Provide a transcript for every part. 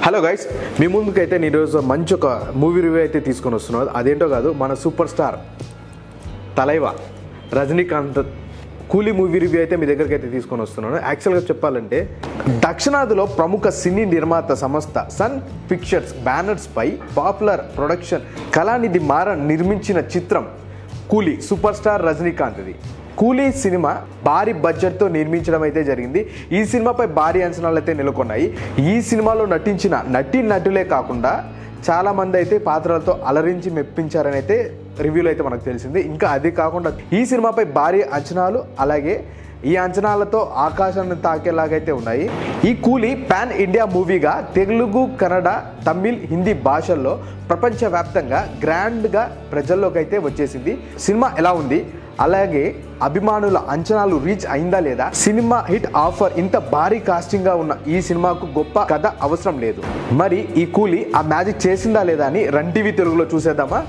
Hello guys, మీ ముందుకైతే నేను ఈరోజు మంచి ఒక మూవీ రివ్యూ అయితే తీసుకొని వస్తున్నాను. అదేంటో కాదు, మన సూపర్ స్టార్ తలైవా రజనీకాంత్ కూలీ మూవీ రివ్యూ అయితే మీ దగ్గరికి అయితే తీసుకొని వస్తున్నాను. యాక్చువల్గా చెప్పాలంటే దక్షిణాదిలో ప్రముఖ సినీ నిర్మాత సంస్థ సన్ పిక్చర్స్ బ్యానర్స్పై పాపులర్ ప్రొడక్షన్ కళానిధి మారన్ నిర్మించిన చిత్రం కూలీ సూపర్ స్టార్ రజనీకాంత్ది. కూలీ సినిమా భారీ బడ్జెట్తో నిర్మించడం అయితే జరిగింది. ఈ సినిమాపై భారీ అంచనాలు అయితే నెలకొన్నాయి. ఈ సినిమాలో నటించిన నటులే కాకుండా చాలామంది అయితే పాత్రలతో అలరించి మెప్పించారని అయితే రివ్యూలో అయితే మనకు తెలిసింది. ఇంకా అది కాకుండా ఈ సినిమాపై భారీ అంచనాలు, అలాగే ఈ అంచనాలతో ఆకాశాన్ని తాకేలాగైతే ఉన్నాయి. ఈ కూలీ పాన్ ఇండియా మూవీగా తెలుగు, కన్నడ, తమిళ్, హిందీ భాషల్లో ప్రపంచవ్యాప్తంగా గ్రాండ్గా ప్రజల్లోకి అయితే వచ్చేసింది. సినిమా ఎలా ఉంది, అలాగే అభిమానుల అంచనాలు రీచ్ అయిందా లేదా, సినిమా హిట్ ఆఫర్, ఇంత భారీ కాస్టింగ్ గా ఉన్న ఈ సినిమాకు గొప్ప కథ అవసరం లేదు. మరి ఈ కూలీ ఆ మ్యాజిక్ చేసిందా లేదా అని రన్ టీవీ తెలుగులో చూసేద్దామా.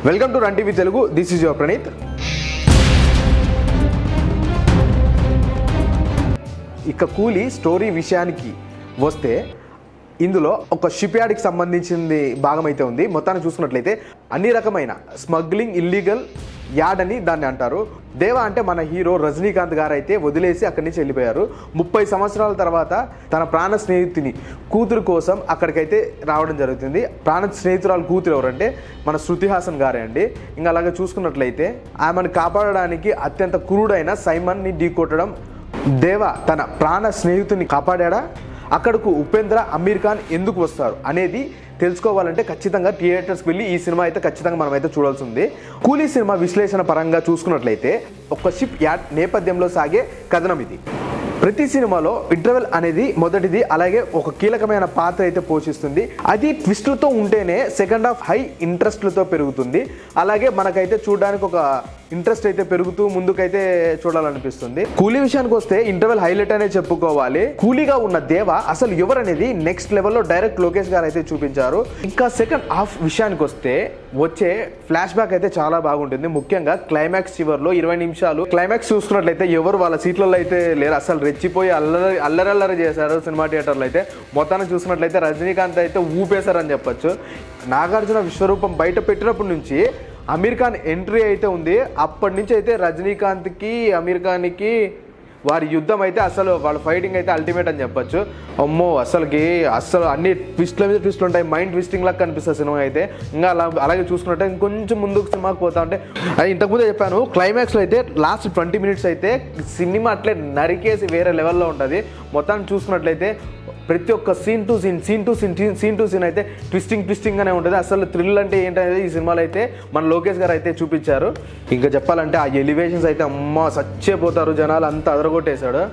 Welcome to run TV Telugu, this is your Praneeth. ఇక కూలీ స్టోరీ విషయానికి వస్తే ఇందులో ఒక షిప్ యార్డ్కి సంబంధించింది భాగం అయితే ఉంది. మొత్తాన్ని చూసుకున్నట్లయితే అన్ని రకమైన స్మగ్లింగ్, ఇల్లీగల్ యార్డ్ అని దాన్ని అంటారు. దేవా అంటే మన హీరో రజనీకాంత్ గారు అయితే వదిలేసి అక్కడి నుంచి వెళ్ళిపోయారు. 30 సంవత్సరాల తర్వాత తన ప్రాణ స్నేహితుని కూతురు కోసం అక్కడికైతే రావడం జరుగుతుంది. ప్రాణ స్నేహితురాలు కూతురు ఎవరంటే మన శృతి హాసన్ గారే అండి. ఇంకా అలాగే చూసుకున్నట్లయితే ఆమెను కాపాడడానికి అత్యంత క్రూడైన సైమన్ని ఢీకొట్టడం. దేవా తన ప్రాణ స్నేహితుని కాపాడా? అక్కడకు ఉపేంద్ర, అమీర్ ఖాన్ ఎందుకు వస్తారు అనేది తెలుసుకోవాలంటే ఖచ్చితంగా థియేటర్స్కి వెళ్ళి ఈ సినిమా అయితే ఖచ్చితంగా మనం అయితే చూడాల్సి ఉంది. కూలీ సినిమా విశ్లేషణ పరంగా చూసుకున్నట్లయితే ఒక షిప్ యార్డ్ నేపథ్యంలో సాగే కథనం ఇది. ప్రతి సినిమాలో ఇంటర్వెల్ అనేది మొదటిది, అలాగే ఒక కీలకమైన పాత్ర అయితే పోషిస్తుంది. అది ట్విస్ట్లతో ఉంటేనే సెకండ్ హాఫ్ హై ఇంట్రెస్ట్లతో పెరుగుతుంది. అలాగే మనకైతే చూడడానికి ఒక ఇంట్రెస్ట్ అయితే పెరుగుతూ ముందుకైతే చూడాలనిపిస్తుంది. కూలీ విషయానికి వస్తే ఇంటర్వెల్ హైలైట్ అనే చెప్పుకోవాలి. కూలీగా ఉన్న దేవ అసలు ఎవరనేది నెక్స్ట్ లెవెల్లో డైరెక్ట్ లోకేష్ గారు అయితే చూపించారు. ఇంకా సెకండ్ హాఫ్ విషయానికి వస్తే వచ్చే ఫ్లాష్ బ్యాక్ అయితే చాలా బాగుంటుంది. ముఖ్యంగా క్లైమాక్స్ చివర్లో 20 నిమిషాలు క్లైమాక్స్ చూసుకున్నట్లయితే ఎవరు వాళ్ళ సీట్లలో అయితే లేరు. అసలు రెచ్చిపోయి అల్లరల్లరి చేశారు సినిమా థియేటర్లో అయితే. మొత్తాన్ని చూసుకున్నట్లయితే రజనీకాంత్ అయితే ఊపేశారని చెప్పొచ్చు. నాగార్జున విశ్వరూపం బయట పెట్టినప్పటి నుంచి అమీర్ ఖాన్ ఎంట్రీ అయితే ఉంది. అప్పటి నుంచి అయితే రజనీకాంత్కి, అమీర్ ఖాన్కి వారి యుద్ధం అయితే అసలు వాళ్ళ ఫైటింగ్ అయితే అల్టిమేట్ అని చెప్పొచ్చు. అమ్మో అసలు అన్ని ట్విస్ట్ల మీద ట్విస్ట్లు ఉంటాయి. మైండ్ ట్విస్టింగ్ లాగా కనిపిస్తుంది సినిమా అయితే. ఇంకా అలాగే చూసుకున్నట్టే ఇంకొంచెం ముందుకు సినిమాకి పోతా ఉంటే అది ఇంతకుముందే చెప్పాను, క్లైమాక్స్లో అయితే లాస్ట్ 20 మినిట్స్ అయితే సినిమా అట్లే నరికేసి వేరే లెవెల్లో ఉంటుంది. మొత్తాన్ని చూసుకున్నట్లయితే ప్రతి ఒక్క సీన్ టు సీన్ అయితే ట్విస్టింగ్గానే ఉంటుంది. అసలు థ్రిల్ అంటే ఏంటనేది ఈ సినిమాలో అయితే మన లోకేష్ గారు అయితే చూపించారు. ఇంకా చెప్పాలంటే ఆ ఎలివేషన్స్ అయితే అమ్మ సచ్చేపోతారు జనాలు, అంతా అదరగొట్టేశాడు.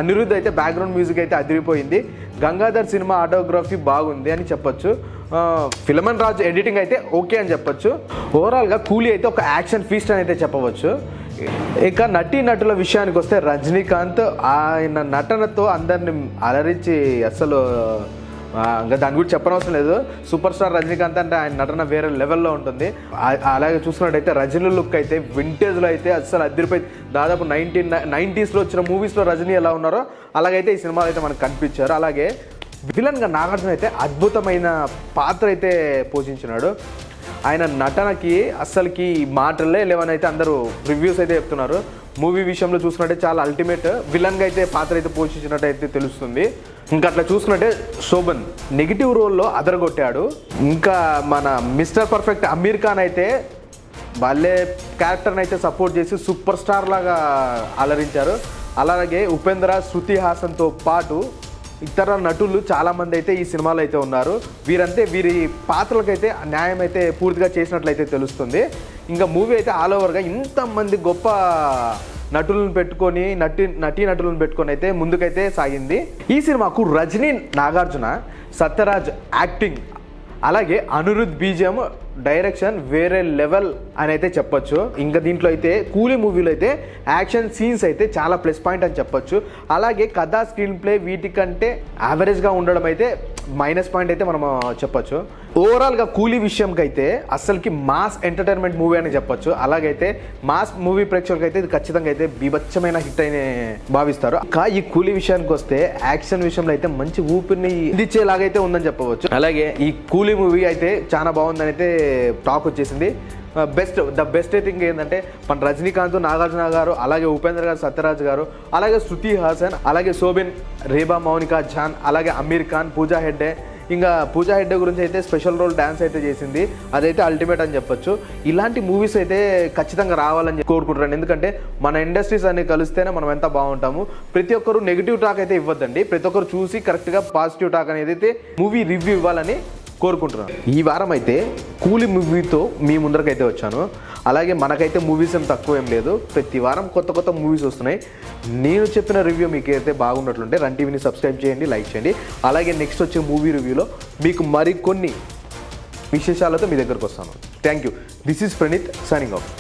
అనిరుద్ధ్ అయితే బ్యాక్గ్రౌండ్ మ్యూజిక్ అయితే అదిరిపోయింది. గంగాధర్ సినిమా ఆటోగ్రఫీ బాగుంది అని చెప్పొచ్చు. ఫిలమన్ రాజ్ ఎడిటింగ్ అయితే ఓకే అని చెప్పొచ్చు. ఓవరాల్గా కూలీ అయితే ఒక యాక్షన్ ఫీస్ట్ అని అయితే చెప్పవచ్చు. ఇక నటుల విషయానికి వస్తే రజనీకాంత్ ఆయన నటనతో అందరిని అలరించి అసలు ఇంకా దాని గురించి చెప్పనవసరం లేదు. సూపర్ స్టార్ రజనీకాంత్ అంటే ఆయన నటన వేరే లెవెల్లో ఉంటుంది. అలాగే చూసుకున్నట్టయితే రజనీ లుక్ అయితే వింటేజ్లో అయితే అసలు అదిరిపోయి దాదాపు 1990s వచ్చిన మూవీస్లో రజనీ ఎలా ఉన్నారో అలాగైతే ఈ సినిమాలో అయితే మనకు కనిపించారు. అలాగే విలన్గా నాగార్జున అయితే అద్భుతమైన పాత్ర అయితే పోషించినాడు. ఆయన నటనకి అస్సలకి మాటలే లేవని అయితే అందరూ రివ్యూస్ అయితే చెప్తున్నారు. మూవీ విషయంలో చూసుకుంటే చాలా అల్టిమేట్ విలన్గా అయితే పాత్ర అయితే పోషించినట్టు అయితే తెలుస్తుంది. ఇంకా అట్లా చూసుకున్నట్టే శోభన్ నెగిటివ్ రోల్లో అదరగొట్టాడు. ఇంకా మన మిస్టర్ పర్ఫెక్ట్ అమీర్ ఖాన్ అయితే వాళ్ళే క్యారెక్టర్ని అయితే సపోర్ట్ చేసి సూపర్ స్టార్ లాగా అలరించారు. అలాగే ఉపేంద్ర, శృతి హాసన్తో పాటు ఇతర నటులు చాలామంది అయితే ఈ సినిమాలో అయితే ఉన్నారు. వీరి పాత్రలకైతే న్యాయం అయితే పూర్తిగా చేసినట్లయితే తెలుస్తుంది. ఇంకా మూవీ అయితే ఆల్ ఓవర్గా ఇంతమంది గొప్ప నటులను పెట్టుకొని నటులను పెట్టుకొని అయితే ముందుకైతే సాగింది. ఈ సినిమాకు రజనీ, నాగార్జున, సత్యరాజ్ యాక్టింగ్, అలాగే అనిరుద్ధ్ బీజిఎం, డైరెక్షన్ వేరే లెవెల్ అని అయితే చెప్పొచ్చు. ఇంకా దీంట్లో అయితే కూలీ మూవీలో అయితే యాక్షన్ సీన్స్ అయితే చాలా ప్లస్ పాయింట్ అని చెప్పొచ్చు. అలాగే కథా, స్క్రీన్ ప్లే వీటికంటే యావరేజ్గా ఉండడం అయితే మైనస్ పాయింట్ అయితే మనం చెప్పొచ్చు. ఓవరాల్గా కూలీ విషయంకి అయితే అస్సలకి మాస్ ఎంటర్టైన్మెంట్ మూవీ అని చెప్పొచ్చు. అలాగైతే మాస్ మూవీ ప్రేక్షకులకి అయితే ఇది ఖచ్చితంగా అయితే బీభత్సమైన హిట్ అని భావిస్తారు. ఈ కూలీ విషయానికి వస్తే యాక్షన్ విషయంలో అయితే మంచి ఊపిరిని ఇచ్చేలాగైతే ఉందని చెప్పవచ్చు. అలాగే ఈ కూలీ మూవీ అయితే చాలా బాగుందని అయితే టాక్ వచ్చేసింది. ద బెస్ట్ థింగ్ ఏంటంటే మన రజనీకాంత్, నాగార్జున గారు, అలాగే ఉపేంద్ర గారు, సత్యరాజ్ గారు, అలాగే శృతి హాసన్, అలాగే శోభిన్, రేబా మౌనికా జాన్, అలాగే అమీర్ ఖాన్, పూజా హెగ్డే. ఇంకా పూజా హెగ్డే గురించి అయితే స్పెషల్ రోల్ డ్యాన్స్ అయితే చేసింది, అదైతే అల్టిమేట్ అని చెప్పొచ్చు. ఇలాంటి మూవీస్ అయితే ఖచ్చితంగా రావాలని కోరుకుంటున్నాను. ఎందుకంటే మన ఇండస్ట్రీస్ అన్ని కలిస్తేనే మనం ఎంత బాగుంటాము. ప్రతి ఒక్కరు నెగిటివ్ టాక్ అయితే ఇవ్వద్దండి, ప్రతి ఒక్కరు చూసి కరెక్ట్గా పాజిటివ్ టాక్ అనేది అయితే మూవీ రివ్యూ ఇవ్వాలని కోరుకుంటున్నాను. ఈ వారం అయితే కూలీ మూవీతో మీ ముందరకైతే వచ్చాను. అలాగే మనకైతే మూవీస్ ఏం తక్కువ ఏం లేదు, ప్రతి వారం కొత్త కొత్త మూవీస్ వస్తున్నాయి. నేను చెప్పిన రివ్యూ మీకు అయితే బాగున్నట్లుంటే రన్ టీవీని సబ్స్క్రైబ్ చేయండి, లైక్ చేయండి. అలాగే నెక్స్ట్ వచ్చే మూవీ రివ్యూలో మీకు మరికొన్ని విశేషాలతో మీ దగ్గరకు వస్తాను. Thank you. This is Praneeth signing off.